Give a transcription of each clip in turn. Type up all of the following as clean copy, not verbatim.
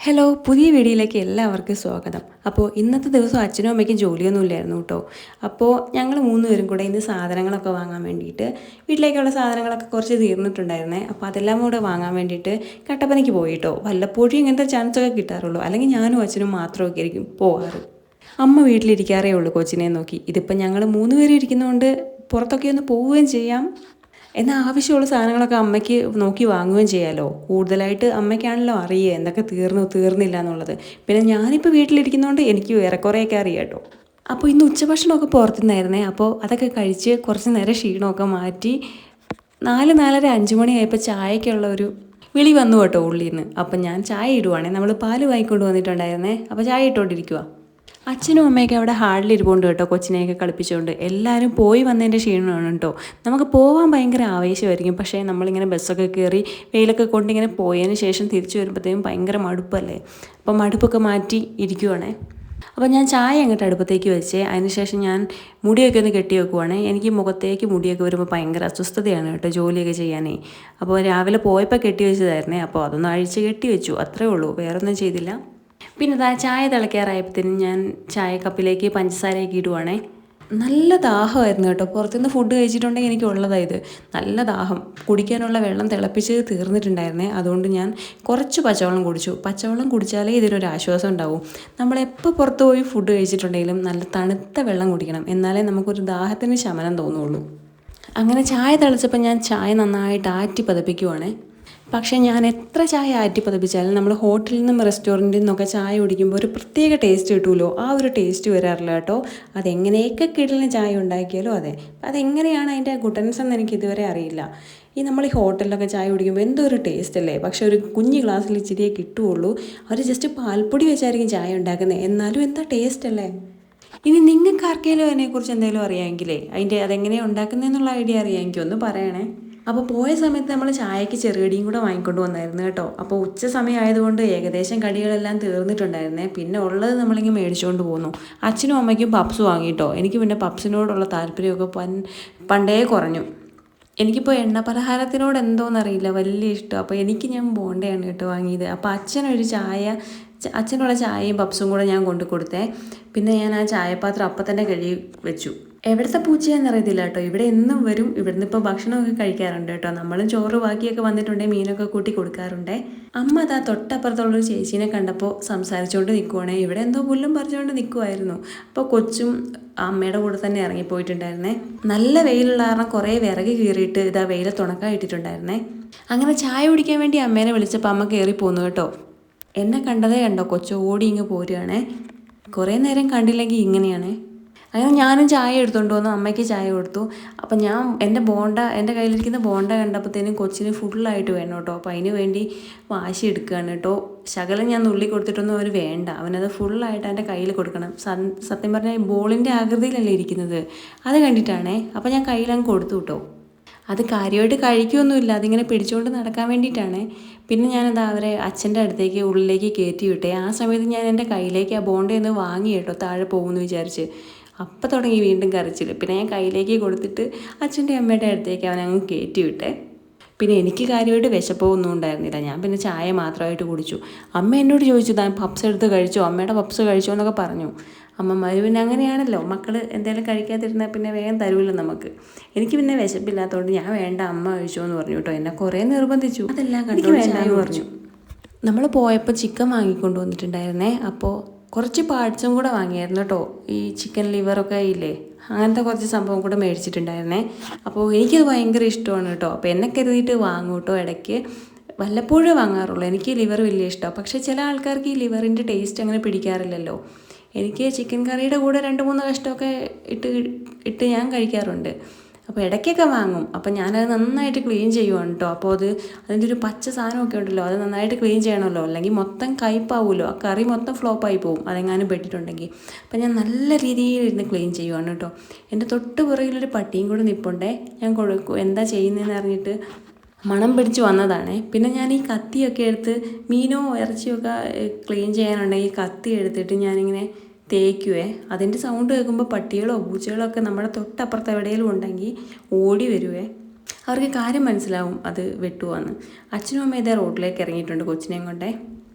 Hello പുതിയ വീഡിയോയിലേക്ക് എല്ലാവർക്കും സ്വാഗതം. അപ്പോൾ ഇന്നത്തെ ദിവസം അച്ഛനും അമ്മയ്ക്കും ജോലിയൊന്നും ഇല്ലായിരുന്നു കേട്ടോ. അപ്പോൾ ഞങ്ങൾ മൂന്ന് പേരും കൂടെ ഇന്ന് സാധനങ്ങളൊക്കെ വാങ്ങാൻ വേണ്ടിയിട്ട് വീട്ടിലേക്കുള്ള സാധനങ്ങളൊക്കെ കുറച്ച് തീർന്നിട്ടുണ്ടായിരുന്നേ. അപ്പോൾ അതെല്ലാം കൂടെ വാങ്ങാൻ വേണ്ടിയിട്ട് കട്ടപ്പനയ്ക്ക് പോയി കേട്ടോ. വല്ലപ്പോഴും ഇങ്ങനത്തെ ചാൻസൊക്കെ കിട്ടാറുള്ളൂ, അല്ലെങ്കിൽ ഞാനും അച്ഛനും മാത്രമൊക്കെ ആയിരിക്കും പോവാറ്. അമ്മ വീട്ടിലിരിക്കാറേ ഉള്ളൂ കൊച്ചിനെ നോക്കി. ഇതിപ്പോൾ ഞങ്ങൾ മൂന്ന് പേരും ഇരിക്കുന്നതുകൊണ്ട് പുറത്തൊക്കെ ഒന്ന് പോവുകയും ചെയ്യാം, എന്നാൽ ആവശ്യമുള്ള സാധനങ്ങളൊക്കെ അമ്മയ്ക്ക് നോക്കി വാങ്ങുകയും ചെയ്യാമല്ലോ. കൂടുതലായിട്ട് അമ്മയ്ക്കാണല്ലോ അറിയുക എന്തൊക്കെ തീർന്നില്ല എന്നുള്ളത്. പിന്നെ ഞാനിപ്പോൾ വീട്ടിലിരിക്കുന്നതുകൊണ്ട് എനിക്ക് ഏറെക്കുറെയൊക്കെ അറിയാം കേട്ടോ. അപ്പോൾ ഇന്ന് ഉച്ചഭക്ഷണമൊക്കെ പുറത്തുനിന്നായിരുന്നേ. അപ്പോൾ അതൊക്കെ കഴിച്ച് കുറച്ച് നേരം ക്ഷീണമൊക്കെ മാറ്റി 4:30 5 മണിയായപ്പോൾ ചായക്കുള്ള ഒരു വിളി വന്നു കേട്ടോ ഉള്ളിൽ നിന്ന്. അപ്പം ഞാൻ ചായ ഇടുവാണേ. നമ്മൾ പാല് വാങ്ങിക്കൊണ്ട് വന്നിട്ടുണ്ടായിരുന്നേ. അപ്പോൾ ചായ ഇട്ടുകൊണ്ടിരിക്കുക. അച്ഛനും അമ്മയൊക്കെ അവിടെ ഹാളിലിരിപ്പുണ്ട് കേട്ടോ, കൊച്ചിനെയൊക്കെ കളിപ്പിച്ചുകൊണ്ട്. എല്ലാവരും പോയി വന്നതിൻ്റെ ക്ഷീണമാണ് കേട്ടോ. നമുക്ക് പോകാൻ ഭയങ്കര ആവേശമായിരിക്കും, പക്ഷേ നമ്മളിങ്ങനെ ബസ്സൊക്കെ കയറി വെയിലൊക്കെ കൊണ്ടിങ്ങനെ പോയതിന് ശേഷം തിരിച്ചു വരുമ്പോഴത്തേക്കും ഭയങ്കര മടുപ്പല്ലേ. അപ്പോൾ മടുപ്പൊക്കെ മാറ്റി ഇരിക്കുവാണേ. അപ്പോൾ ഞാൻ ചായ അങ്ങോട്ട് അടുപ്പത്തേക്ക് വെച്ചേ. അതിനുശേഷം ഞാൻ മുടിയൊക്കെ ഒന്ന് കെട്ടി വെക്കുവാണേ. എനിക്ക് മുഖത്തേക്ക് മുടിയൊക്കെ വരുമ്പോൾ ഭയങ്കര അസ്വസ്ഥതയാണ് കേട്ടോ ജോലിയൊക്കെ ചെയ്യാനേ. അപ്പോൾ രാവിലെ പോയപ്പോൾ കെട്ടി വെച്ചതായിരുന്നേ. അപ്പോൾ അതൊന്ന് അഴിച്ച് കെട്ടി വെച്ചു, അത്രേ ഉള്ളൂ, വേറൊന്നും ചെയ്തില്ല. പിന്നെ ഇതാ ചായ തിളയ്ക്കാറായപ്പോഴത്തേനും ഞാൻ ചായ കപ്പിലേക്ക് പഞ്ചസാരയൊക്കെ ഇടുവാണേ. നല്ല ദാഹമായിരുന്നു കേട്ടോ. പുറത്തുനിന്ന് ഫുഡ് കഴിച്ചിട്ടുണ്ടെങ്കിൽ എനിക്കുള്ളതായത് നല്ല ദാഹം. കുടിക്കാനുള്ള വെള്ളം തിളപ്പിച്ച് തീർന്നിട്ടുണ്ടായിരുന്നേ. അതുകൊണ്ട് ഞാൻ കുറച്ച് പച്ചവെള്ളം കുടിച്ചു. പച്ചവെള്ളം കുടിച്ചാലേ ഇതിനൊരു ആശ്വാസം ഉണ്ടാവും. നമ്മളെപ്പോൾ പുറത്ത് പോയി ഫുഡ് കഴിച്ചിട്ടുണ്ടെങ്കിലും നല്ല തണുത്ത വെള്ളം കുടിക്കണം, എന്നാലേ നമുക്കൊരു ദാഹത്തിന് ശമനം തോന്നുള്ളൂ. അങ്ങനെ ചായ തിളച്ചപ്പോൾ ഞാൻ ചായ നന്നായിട്ട് ആറ്റി പതപ്പിക്കുവാണേ. പക്ഷേ ഞാൻ എത്ര ചായ ആറ്റി പതിപ്പിച്ചാലും നമ്മൾ ഹോട്ടലിൽ നിന്നും റെസ്റ്റോറൻറ്റിൽ നിന്നൊക്കെ ചായ കുടിക്കുമ്പോൾ ഒരു പ്രത്യേക ടേസ്റ്റ് കിട്ടുമല്ലോ, ആ ഒരു ടേസ്റ്റ് വരാറില്ല കേട്ടോ. അതെങ്ങനെയൊക്കെ കിടലിന് ചായ ഉണ്ടാക്കിയാലും അതെങ്ങനെയാണ് അതിൻ്റെ ഗുട്ടൻസ് എന്ന് എനിക്ക് ഇതുവരെ അറിയില്ല. നമ്മൾ ഈ ഹോട്ടലിലൊക്കെ ചായ കുടിക്കുമ്പോൾ എന്തോ ഒരു ടേസ്റ്റ് അല്ലേ. പക്ഷേ ഒരു കുഞ്ഞ് ഗ്ലാസ്സിൽ ഇച്ചിരിയേ കിട്ടുകയുള്ളൂ. അവർ ജസ്റ്റ് പാൽപ്പൊടി വെച്ചായിരിക്കും ചായ ഉണ്ടാക്കുന്നത്, എന്നാലും എന്താ ടേസ്റ്റ് അല്ലേ. ഇനി നിങ്ങൾക്ക് ആർക്കെങ്കിലും അതിനെക്കുറിച്ച് എന്തെങ്കിലും അറിയാമെങ്കിലേ അതെങ്ങനെയാണ് ഉണ്ടാക്കുന്നതെന്നുള്ള ഐഡിയ അറിയാമെങ്കിൽ ഒന്ന് പറയണേ. അപ്പോൾ പോയ സമയത്ത് നമ്മൾ ചായക്ക് ചെറുകടിയും കൂടെ വാങ്ങിക്കൊണ്ട് വന്നായിരുന്നു കേട്ടോ. അപ്പോൾ ഉച്ച സമയം ആയതുകൊണ്ട് ഏകദേശം കടികളെല്ലാം തീർന്നിട്ടുണ്ടായിരുന്നേ. പിന്നെ ഉള്ളത് നമ്മളിങ്ങനെ മേടിച്ചുകൊണ്ട് പോന്നു. അച്ഛനും അമ്മയ്ക്കും പപ്സ് വാങ്ങിയിട്ടോ. എനിക്ക് പിന്നെ പപ്സിനോടുള്ള താല്പര്യമൊക്കെ പണ്ടേ കുറഞ്ഞു. എനിക്കിപ്പോൾ എണ്ണ പലഹാരത്തിനോട് എന്തോന്നറിയില്ല, വലിയ ഇഷ്ടം. അപ്പോൾ ഞാൻ ബോണ്ടയാണ് കേട്ടോ വാങ്ങിയത്. അപ്പോൾ അച്ഛനുള്ള ചായയും പപ്സും കൂടെ ഞാൻ കൊണ്ടു കൊടുത്തേ. പിന്നെ ഞാൻ ആ ചായപാത്രം അപ്പം തന്നെ കഴുകി വെച്ചു. എവിടുത്തെ പൂച്ചയാണെന്നറിയത്തില്ല കേട്ടോ. ഇവിടെ എന്നും വരും. ഇവിടുന്ന് ഇപ്പോൾ ഭക്ഷണമൊക്കെ കഴിക്കാറുണ്ട് കേട്ടോ. നമ്മളും ചോറ് ബാക്കിയൊക്കെ വന്നിട്ടുണ്ടെങ്കിൽ മീനൊക്കെ കൂട്ടി കൊടുക്കാറുണ്ടേ. അമ്മ അതാ തൊട്ടപ്പുറത്തുള്ളൊരു ചേച്ചീനെ കണ്ടപ്പോൾ സംസാരിച്ചുകൊണ്ട് നിൽക്കുവാണേ. ഇവിടെ എന്തോ പുല്ലും പറിച്ചുകൊണ്ട് നിൽക്കുമായിരുന്നു. അപ്പോൾ കൊച്ചും അമ്മയുടെ കൂടെ തന്നെ ഇറങ്ങിപ്പോയിട്ടുണ്ടായിരുന്നേ. നല്ല വെയിലുള്ള കാരണം കുറേ വിറക് കീറിയിട്ട് ഇതാ വെയിലത്ത് ഉണക്കാൻ ഇട്ടിട്ടുണ്ടായിരുന്നേ. അങ്ങനെ ചായ കുടിക്കാൻ വേണ്ടി അമ്മേനെ വിളിച്ചപ്പോൾ അമ്മ കയറി പോന്നു കേട്ടോ. എന്നെ കണ്ടതേ കണ്ടോ, കൊച്ചു ഓടി ഇങ്ങ് പോരുകയാണേ. കുറേ നേരം കണ്ടില്ലെങ്കിൽ ഇങ്ങനെയാണേ. അങ്ങനെ ഞാനും ചായ എടുത്തുകൊണ്ട് വന്നു, അമ്മയ്ക്ക് ചായ കൊടുത്തു. അപ്പം ഞാൻ എൻ്റെ കയ്യിലിരിക്കുന്ന ബോണ്ട കണ്ടപ്പോഴത്തേനും കൊച്ചിന് ഫുള്ളായിട്ട് വേണം കേട്ടോ. അപ്പോൾ അതിന് വേണ്ടി വാശി എടുക്കുകയാണ് കേട്ടോ. ശകലം ഞാൻ നുള്ളി കൊടുത്തിട്ടൊന്നും അവർ വേണ്ട, അവനത് ഫുള്ളായിട്ട് എൻ്റെ കയ്യിൽ കൊടുക്കണം. സത്യം പറഞ്ഞാൽ ഈ ബോളിൻ്റെ ആകൃതിയിലല്ലേ ഇരിക്കുന്നത്, അത് കണ്ടിട്ടാണേ. അപ്പോൾ ഞാൻ കയ്യിലങ്ങ് കൊടുത്തു കേട്ടോ. അത് കാര്യമായിട്ട് കഴിക്കുകയൊന്നുമില്ല, അതിങ്ങനെ പിടിച്ചുകൊണ്ട് നടക്കാൻ വേണ്ടിയിട്ടാണ്. പിന്നെ ഞാനത് അവരെ അച്ഛൻ്റെ അടുത്തേക്ക് ഉള്ളിലേക്ക് കയറ്റി വിട്ടേ. ആ സമയത്ത് ഞാൻ എൻ്റെ കയ്യിലേക്ക് ആ ബോണ്ടയൊന്ന് വാങ്ങി കേട്ടോ, താഴെ പോകുമെന്ന് വിചാരിച്ച്. അപ്പം തുടങ്ങി വീണ്ടും കരച്ചിൽ. പിന്നെ ഞാൻ കയ്യിലേക്ക് കൊടുത്തിട്ട് അച്ഛൻ്റെ അമ്മയുടെ അടുത്തേക്ക് അവനങ്ങ് കയറ്റി വിട്ടേ. പിന്നെ എനിക്ക് കാര്യമായിട്ട് വിശപ്പൊന്നും ഉണ്ടായിരുന്നില്ല. ഞാൻ പിന്നെ ചായ മാത്രമായിട്ട് കുടിച്ചു. അമ്മ എന്നോട് ചോദിച്ചു, താൻ പപ്സ് എടുത്ത് കഴിച്ചോ, അമ്മയുടെ പപ്സ് കഴിച്ചോ എന്നൊക്കെ പറഞ്ഞു. അമ്മമാർ പിന്നെ അങ്ങനെയാണല്ലോ, മക്കൾ എന്തെങ്കിലും കഴിക്കാതിരുന്നാൽ പിന്നെ വേഗം തരുമല്ലോ നമുക്ക്. എനിക്ക് പിന്നെ വിശപ്പില്ലാത്തതുകൊണ്ട് ഞാൻ വേണ്ട, അമ്മ കഴിച്ചോ എന്ന് പറഞ്ഞു കേട്ടോ. എന്നെ കുറേ നിർബന്ധിച്ചു. അതെല്ലാം കണ്ടു വേണ്ടാന്ന് പറഞ്ഞു. നമ്മൾ പോയപ്പോൾ ചിക്കൻ വാങ്ങിക്കൊണ്ട് വന്നിട്ടുണ്ടായിരുന്നേ. അപ്പോൾ കുറച്ച് പാർട്സും കൂടെ വാങ്ങിയായിരുന്നു കേട്ടോ. ഈ ചിക്കൻ ലിവറൊക്കെ ഇല്ലേ, അങ്ങനത്തെ കുറച്ച് സംഭവം കൂടെ മേടിച്ചിട്ടുണ്ടായിരുന്നേ. അപ്പോൾ എനിക്കത് ഭയങ്കര ഇഷ്ടമാണ് കേട്ടോ. അപ്പോൾ എന്നെ കരുതിയിട്ട് വാങ്ങും കേട്ടോ. ഇടയ്ക്ക് വല്ലപ്പോഴേ വാങ്ങാറുള്ളൂ. എനിക്ക് ലിവർ വലിയ ഇഷ്ടമാണ്. പക്ഷേ ചില ആൾക്കാർക്ക് ഈ ലിവറിൻ്റെ ടേസ്റ്റ് അങ്ങനെ പിടിക്കാറില്ലല്ലോ. എനിക്ക് ചിക്കൻ കറിയുടെ കൂടെ 2-3 കഷ്ണമൊക്കെ ഇട്ട് ഞാൻ കഴിക്കാറുണ്ട്. അപ്പോൾ ഇടയ്ക്കൊക്കെ വാങ്ങും. അപ്പോൾ ഞാനത് നന്നായിട്ട് ക്ലീൻ ചെയ്യുവാണ് കേട്ടോ. അപ്പോൾ അതിൻ്റെ ഒരു പച്ച സാധനമൊക്കെ ഉണ്ടല്ലോ, അത് നന്നായിട്ട് ക്ലീൻ ചെയ്യണമല്ലോ, അല്ലെങ്കിൽ മൊത്തം കയ്പ്പാവുമല്ലോ, ആ കറി മൊത്തം ഫ്ലോപ്പായി പോവും അതെങ്ങാനും പെട്ടിട്ടുണ്ടെങ്കിൽ. അപ്പോൾ ഞാൻ നല്ല രീതിയിൽ ഇരുന്ന് ക്ലീൻ ചെയ്യുവാണ് കേട്ടോ. എൻ്റെ തൊട്ട് പുറകിലൊരു പട്ടിയും കൂടെ നിൽപ്പുണ്ടേ. ഞാൻ കൊടുക്കും എന്താ ചെയ്യുന്നതെന്ന് അറിഞ്ഞിട്ട് മണം പിടിച്ച് വന്നതാണേ. പിന്നെ ഞാൻ ഈ കത്തിയൊക്കെ എടുത്ത് മീനോ ഇറച്ചിയൊക്കെ ക്ലീൻ ചെയ്യാനുണ്ടെങ്കിൽ കത്തി എടുത്തിട്ട് ഞാനിങ്ങനെ തേക്കുവേ. അതിൻ്റെ സൗണ്ട് കേൾക്കുമ്പോൾ പട്ടികളോ പൂച്ചകളോ ഒക്കെ നമ്മുടെ തൊട്ടപ്പുറത്ത് എവിടെയെങ്കിലും ഉണ്ടെങ്കിൽ ഓടി വരുവേ. അവർക്ക് കാര്യം മനസ്സിലാവും അത് വെട്ടുവാന്ന്. അച്ഛനും അമ്മയും ഇതേ റോഡിലേക്ക് ഇറങ്ങിയിട്ടുണ്ട് കൊച്ചിനെയും കൊണ്ടേ.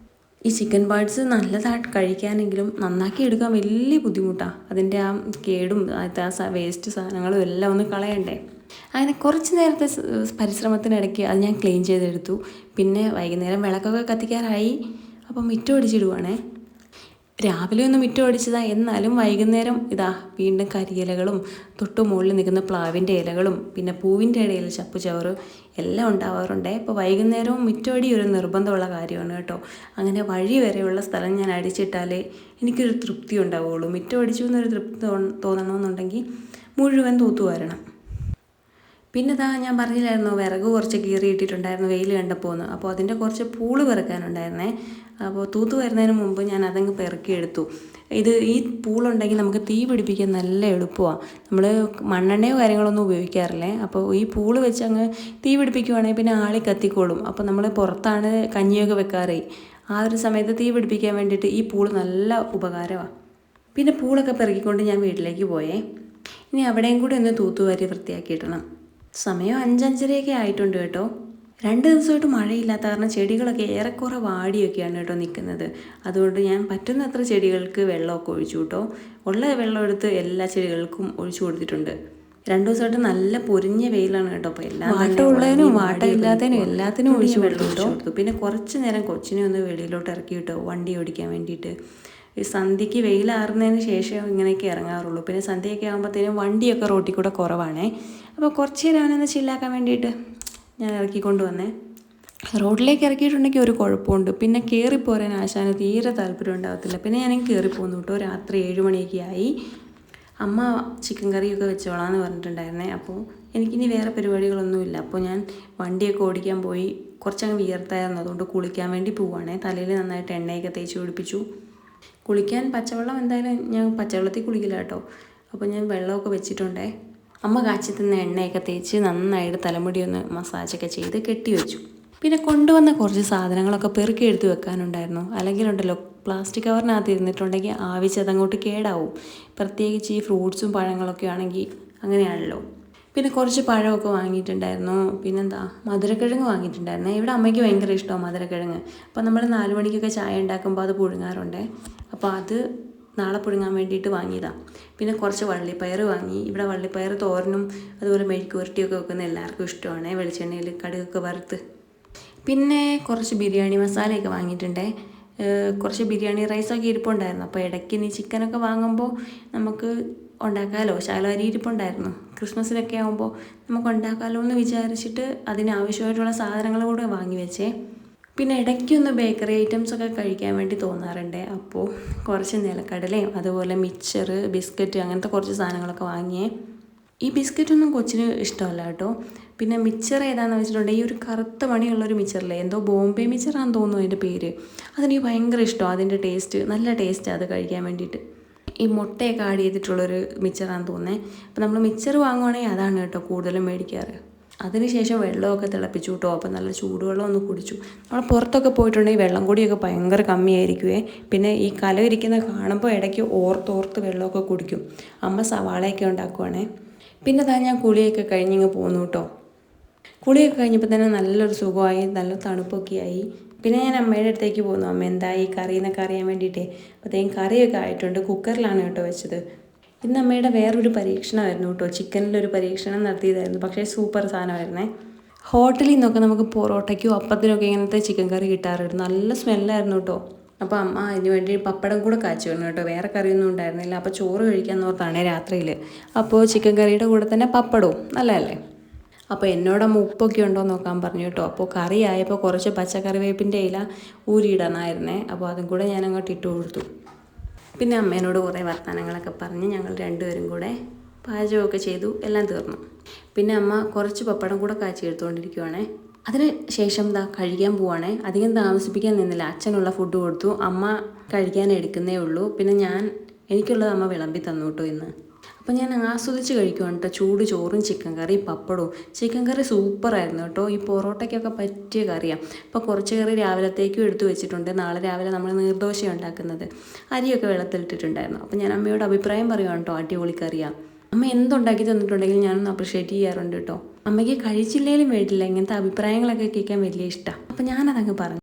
ഈ ചിക്കൻ ബേർഡ്സ് നല്ലതായിട്ട് കഴിക്കാനെങ്കിലും നന്നാക്കി എടുക്കാൻ വലിയ ബുദ്ധിമുട്ടാണ്. അതിൻ്റെ ആ കേടും ആ വേസ്റ്റ് സാധനങ്ങളും എല്ലാം ഒന്ന് കളയണ്ടേ. അങ്ങനെ കുറച്ച് നേരത്തെ പരിശ്രമത്തിനിടയ്ക്ക് അത് ഞാൻ ക്ലീൻ ചെയ്തെടുത്തു. പിന്നെ വൈകുന്നേരം വിളക്കൊക്കെ കത്തിക്കാറായി. അപ്പം മിറ്റം അടിച്ചിടുവാണേ. രാവിലെ ഒന്ന് മിറ്റം അടിച്ചതാണ്, എന്നാലും വൈകുന്നേരം ഇതാ വീണ്ടും കരിയിലകളും തൊട്ട് മുകളിൽ നിൽക്കുന്ന പ്ലാവിൻ്റെ ഇലകളും പിന്നെ പൂവിൻ്റെ ഇടയിൽ ചപ്പുചവറ് എല്ലാം ഉണ്ടാവാറുണ്ട്. അപ്പോൾ വൈകുന്നേരവും മിറ്റമടി ഒരു നിർബന്ധമുള്ള കാര്യമാണ് കേട്ടോ. അങ്ങനെ വഴി വരെയുള്ള സ്ഥലം ഞാൻ അടിച്ചിട്ടാലേ എനിക്കൊരു തൃപ്തി ഉണ്ടാവുകയുള്ളൂ. മിറ്റം അടിച്ചു എന്നൊരു തൃപ്തി തോന്നണമെന്നുണ്ടെങ്കിൽ മുഴുവൻ തൂത്തു വരണം. പിന്നെ ഞാൻ പറഞ്ഞില്ലായിരുന്നു വിറക് കുറച്ച് കീറിയിട്ടിട്ടുണ്ടായിരുന്നു വെയിൽ കണ്ടപ്പോൾ എന്ന്. അപ്പോൾ അതിൻ്റെ കുറച്ച് പൂള് പെറുക്കാനുണ്ടായിരുന്നേ. അപ്പോൾ തൂത്ത് വരുന്നതിന് മുമ്പ് ഞാൻ അതങ്ങ് പെറുക്കിയെടുത്തു. ഈ പൂളുണ്ടെങ്കിൽ നമുക്ക് തീ പിടിപ്പിക്കാൻ നല്ല എളുപ്പമാണ്. നമ്മൾ മണ്ണെണ്ണയോ കാര്യങ്ങളൊന്നും ഉപയോഗിക്കാറില്ലേ. അപ്പോൾ ഈ പൂള് വെച്ച് അങ്ങ് തീ പിടിപ്പിക്കുവാണെങ്കിൽ പിന്നെ ആളി കത്തിക്കോളും. അപ്പോൾ നമ്മൾ പുറത്താണ് കഞ്ഞിയൊക്കെ വെക്കാറേ. ആ ഒരു സമയത്ത് തീ പിടിപ്പിക്കാൻ വേണ്ടിയിട്ട് ഈ പൂള് നല്ല ഉപകാരമാണ്. പിന്നെ പൂളൊക്കെ പെറുക്കിക്കൊണ്ട് ഞാൻ വീട്ടിലേക്ക് പോയേ. ഇനി അവിടെയും കൂടി ഒന്ന് തൂത്തുവാരി വൃത്തിയാക്കിയിടണം. സമയം 5-5:30 ആയിട്ടുണ്ട് കേട്ടോ. 2 ദിവസമായിട്ട് മഴയില്ലാത്ത കാരണം ചെടികളൊക്കെ ഏറെക്കുറെ വാടിയൊക്കെയാണ് കേട്ടോ നിൽക്കുന്നത്. അതുകൊണ്ട് ഞാൻ പറ്റുന്നത്ര ചെടികൾക്ക് വെള്ളമൊക്കെ ഒഴിച്ചു കേട്ടോ. ഉള്ള വെള്ളം എടുത്ത് എല്ലാ ചെടികൾക്കും ഒഴിച്ചു കൊടുത്തിട്ടുണ്ട്. 2 ദിവസമായിട്ട് നല്ല പൊരിഞ്ഞ വെയിലാണ് കേട്ടോ. അപ്പോൾ എല്ലാം വാട്ടമുള്ളതിനും വാട്ടമില്ലാത്തതിനും എല്ലാത്തിനും ഒഴിച്ചു വെള്ളം കൊടുത്തു. പിന്നെ കുറച്ച് നേരം കൊച്ചിനെ ഒന്ന് വെളിയിലോട്ട് ഇറക്കി കിട്ടോ വണ്ടി ഓടിക്കാൻ വേണ്ടിയിട്ട്. ഈ സന്ധ്യയ്ക്ക് വെയിലാറുന്നതിന് ശേഷം ഇങ്ങനെയൊക്കെ ഇറങ്ങാറുള്ളൂ. പിന്നെ സന്ധ്യയൊക്കെ ആകുമ്പോഴത്തേനും വണ്ടിയൊക്കെ റോട്ടിൽ കൂടെ കുറവാണേ. അപ്പോൾ കുറച്ച് നേരം അവനൊന്ന് ചില്ലാക്കാൻ വേണ്ടിയിട്ട് ഞാൻ ഇറക്കിക്കൊണ്ട് വന്നേ. റോഡിലേക്ക് ഇറക്കിയിട്ടുണ്ടെങ്കിൽ ഒരു കുഴപ്പമുണ്ട്, പിന്നെ കയറിപ്പോരാൻ ആശാന് തീരെ താല്പര്യം ഉണ്ടാകത്തില്ല. പിന്നെ ഞാനും കയറിപ്പോന്നു കേട്ടോ. രാത്രി 7 മണിയൊക്കെ ആയി. അമ്മ ചിക്കൻ കറിയൊക്കെ വെച്ചോളാന്ന് പറഞ്ഞിട്ടുണ്ടായിരുന്നേ. അപ്പോൾ എനിക്കിനി വേറെ പരിപാടികളൊന്നുമില്ല. അപ്പോൾ ഞാൻ വണ്ടിയൊക്കെ ഓടിക്കാൻ പോയി. കുറച്ചങ്ങ് വിയർത്തായിരുന്നു, അതുകൊണ്ട് കുളിക്കാൻ വേണ്ടി പോവുകയാണേ. തലയിൽ നന്നായിട്ട് എണ്ണയൊക്കെ തേച്ച് പിടിപ്പിച്ചു. കുളിക്കാൻ പച്ചവെള്ളം എന്തായാലും ഞാൻ പച്ചവെള്ളത്തിൽ കുളിക്കില്ല കേട്ടോ. അപ്പോൾ ഞാൻ വെള്ളമൊക്കെ വെച്ചിട്ടുണ്ടേ. അമ്മ കാച്ചി തന്ന എണ്ണയൊക്കെ തേച്ച് നന്നായിട്ട് തലമുടി ഒന്ന് മസാജൊക്കെ ചെയ്ത് കെട്ടി വെച്ചു. പിന്നെ കൊണ്ടുവന്ന കുറച്ച് സാധനങ്ങളൊക്കെ പെറുക്കി എടുത്ത് വെക്കാനുണ്ടായിരുന്നു. അല്ലെങ്കിലുണ്ടല്ലോ പ്ലാസ്റ്റിക് കവറിനകത്ത് ഇരുന്നിട്ടുണ്ടെങ്കിൽ ആവശ്യതങ്ങോട്ട് കേടാവും. പ്രത്യേകിച്ച് ഈ ഫ്രൂട്ട്സും പഴങ്ങളൊക്കെ ആണെങ്കിൽ അങ്ങനെയാണല്ലോ. പിന്നെ കുറച്ച് പഴമൊക്കെ വാങ്ങിയിട്ടുണ്ടായിരുന്നു. പിന്നെന്താ മധുരക്കിഴങ്ങ് വാങ്ങിയിട്ടുണ്ടായിരുന്നു. ഇവിടെ അമ്മയ്ക്ക് ഭയങ്കര ഇഷ്ടമാണ് മധുരക്കിഴങ്ങ്. അപ്പോൾ നമ്മൾ 4 മണിക്കൊക്കെ ചായ ഉണ്ടാക്കുമ്പോൾ അത് പുഴുങ്ങാറുണ്ട്. അപ്പോൾ അത് നാളെ പുഴുങ്ങാൻ വേണ്ടിയിട്ട് വാങ്ങിയതാണ്. പിന്നെ കുറച്ച് വള്ളിപ്പയർ വാങ്ങി. ഇവിടെ വള്ളിപ്പയർ തോരനും അതുപോലെ മെഴുക്ക് പുരട്ടിയൊക്കെ വെക്കുന്ന എല്ലാവർക്കും ഇഷ്ടമാണ്, വെളിച്ചെണ്ണയിൽ കടുകൊക്കെ വറുത്ത്. പിന്നെ കുറച്ച് ബിരിയാണി മസാലയൊക്കെ വാങ്ങിയിട്ടുണ്ടേ. കുറച്ച് ബിരിയാണി റൈസൊക്കെ ഇരിപ്പുണ്ടായിരുന്നു. അപ്പോൾ ഇടയ്ക്ക് ഇനി ചിക്കനൊക്കെ വാങ്ങുമ്പോൾ നമുക്ക് ഉണ്ടാക്കാമല്ലോ. ശകലരി ഇരിപ്പുണ്ടായിരുന്നു. ക്രിസ്മസിനൊക്കെ ആകുമ്പോൾ നമുക്ക് ഉണ്ടാക്കാമല്ലോ എന്ന് വിചാരിച്ചിട്ട് അതിനാവശ്യമായിട്ടുള്ള സാധനങ്ങൾ കൂടെ വാങ്ങി വെച്ചേ. പിന്നെ ഇടയ്ക്കൊന്ന് ബേക്കറി ഐറ്റംസൊക്കെ കഴിക്കാൻ വേണ്ടി തോന്നാറുണ്ട്. അപ്പോൾ കുറച്ച് നിലക്കടലയും അതുപോലെ മിക്സർ, ബിസ്ക്കറ്റ് അങ്ങനത്തെ കുറച്ച് സാധനങ്ങളൊക്കെ വാങ്ങിയേ. ഈ ബിസ്ക്കറ്റൊന്നും കൊച്ചിന് ഇഷ്ടമല്ല കേട്ടോ. പിന്നെ മിക്സർ ഏതാണെന്ന് വെച്ചിട്ടുണ്ടെങ്കിൽ ഈ ഒരു കറുത്ത മണിയുള്ളൊരു മിക്സറില്ലേ, എന്തോ ബോംബെ മിക്സറാണെന്ന് തോന്നുന്നു അതിൻ്റെ പേര്. അതെനിക്ക് ഭയങ്കര ഇഷ്ടമാണ്. അതിൻ്റെ ടേസ്റ്റ് നല്ല ടേസ്റ്റാണ് അത് കഴിക്കാൻ വേണ്ടിയിട്ട്. ഈ മുട്ടയൊക്കെ ആഡ് ചെയ്തിട്ടുള്ളൊരു മിക്സറാണെന്ന് തോന്നുന്നത്. അപ്പോൾ നമ്മൾ മിക്സർ വാങ്ങുവാണെങ്കിൽ അതാണ് കേട്ടോ കൂടുതലും മേടിക്കാറ്. അതിനുശേഷം വെള്ളമൊക്കെ തിളപ്പിച്ചു കേട്ടോ. അപ്പോൾ നല്ല ചൂടുവെള്ളം ഒന്ന് കുടിച്ചു. നമ്മൾ പുറത്തൊക്കെ പോയിട്ടുണ്ടെങ്കിൽ വെള്ളം കൂടിയൊക്കെ ഭയങ്കര കമ്മിയായിരിക്കുമേ. പിന്നെ ഈ കലം ഇരിക്കുന്ന കാണുമ്പോൾ ഇടയ്ക്ക് ഓർത്തോർത്ത് വെള്ളമൊക്കെ കുടിക്കും. അമ്മ സവാളയൊക്കെ ഉണ്ടാക്കുവാണേ. പിന്നെ ഞാൻ കുളിയൊക്കെ കഴിഞ്ഞിങ്ങ് പോന്നു കേട്ടോ. കുളിയൊക്കെ കഴിഞ്ഞപ്പോൾ തന്നെ നല്ലൊരു സുഖമായി, നല്ല തണുപ്പൊക്കെ ആയി. പിന്നെ ഞാൻ അമ്മയുടെ അടുത്തേക്ക് പോന്നു. അമ്മ എന്തായി കറി എന്നൊക്കെ അറിയാൻ വേണ്ടിയിട്ടേ. അപ്പോഴത്തേക്കും കറിയൊക്കെ ആയിട്ടുണ്ട്. കുക്കറിലാണ് കേട്ടോ വെച്ചത്. ഇന്ന് അമ്മയുടെ വേറൊരു പരീക്ഷണമായിരുന്നു കേട്ടോ. ചിക്കനിലൊരു പരീക്ഷണം നടത്തിയതായിരുന്നു. പക്ഷേ സൂപ്പർ സാധനമായിരുന്നേ. ഹോട്ടലിൽ നിന്നൊക്കെ നമുക്ക് പൊറോട്ടയ്ക്കോ അപ്പത്തിനൊക്കെ ഇങ്ങനത്തെ ചിക്കൻ കറി കിട്ടാറുണ്ട്. നല്ല സ്മെല്ലായിരുന്നു കേട്ടോ. അപ്പോൾ അമ്മ അതിന് വേണ്ടി പപ്പടം കൂടെ കാച്ചി വന്നു കേട്ടോ. വേറെ കറിയൊന്നും ഉണ്ടായിരുന്നില്ല. അപ്പോൾ ചോറ് കഴിക്കാൻ ഓർത്താണ് രാത്രിയിൽ. അപ്പോൾ ചിക്കൻ കറിയുടെ കൂടെ തന്നെ പപ്പടവും നല്ലതല്ലേ. അപ്പോൾ എന്നോടമ്മ ഉപ്പൊക്കെ ഉണ്ടോ നോക്കാൻ പറഞ്ഞു കേട്ടോ. അപ്പോൾ കറി ആയപ്പോൾ കുറച്ച് പച്ചക്കറിവേപ്പിൻ്റെ ഇല ഊരിയിടണമായിരുന്നേ. അപ്പോൾ അതും കൂടെ ഞാൻ അങ്ങോട്ട് ഇട്ട് കൊടുത്തു. പിന്നെ അമ്മേനോട് കുറേ വർത്തമാനങ്ങളൊക്കെ പറഞ്ഞ് ഞങ്ങൾ 2 പേരും കൂടെ പാചകമൊക്കെ ചെയ്തു. എല്ലാം തീർന്നു. പിന്നെ അമ്മ കുറച്ച് പപ്പടം കൂടെ കാച്ചി എടുത്തുകൊണ്ടിരിക്കുവാണേ. അതിന് ശേഷം കഴിക്കാൻ പോവാണേ. അധികം താമസിപ്പിക്കാൻ നിന്നില്ല. അച്ഛനുള്ള ഫുഡ് കൊടുത്തു. അമ്മ കഴിക്കാൻ എടുക്കുന്നേ ഉള്ളൂ. പിന്നെ എനിക്കുള്ളത് അമ്മ വിളമ്പി തന്നു കേട്ടോ ഇന്ന്. അപ്പോൾ ഞാൻ ആസ്വദിച്ച് കഴിക്കുവാണ് കേട്ടോ. ചൂട് ചോറും ചിക്കൻ കറി പപ്പടവും. ചിക്കൻ കറി സൂപ്പറായിരുന്നു കേട്ടോ. ഈ പൊറോട്ടയ്ക്കൊക്കെ പറ്റിയ കറിയാണ്. അപ്പോൾ കുറച്ച് കറി രാവിലത്തേക്കും എടുത്തു വെച്ചിട്ടുണ്ട്. നാളെ രാവിലെ നമ്മൾ നീർദോശ ഉണ്ടാക്കുന്നത്. അരിയൊക്കെ വെള്ളത്തിലിട്ടിട്ടുണ്ടായിരുന്നു. അപ്പോൾ ഞാൻ അമ്മയോട് അഭിപ്രായം പറയുവാണ് കേട്ടോ. അടിപൊളി കറിയാണ്. അമ്മ എന്തുണ്ടാക്കി തന്നിട്ടുണ്ടെങ്കിലും ഞാനൊന്ന് അപ്രിഷ്യേറ്റ് ചെയ്യാറുണ്ട് കേട്ടോ. അമ്മയ്ക്ക് കഴിച്ചില്ലെങ്കിലും വേണ്ടില്ല ഇങ്ങനത്തെ അഭിപ്രായങ്ങളൊക്കെ കേൾക്കാൻ വലിയ ഇഷ്ടമാണ്. അപ്പോൾ ഞാനതങ്ങ് പറഞ്ഞു.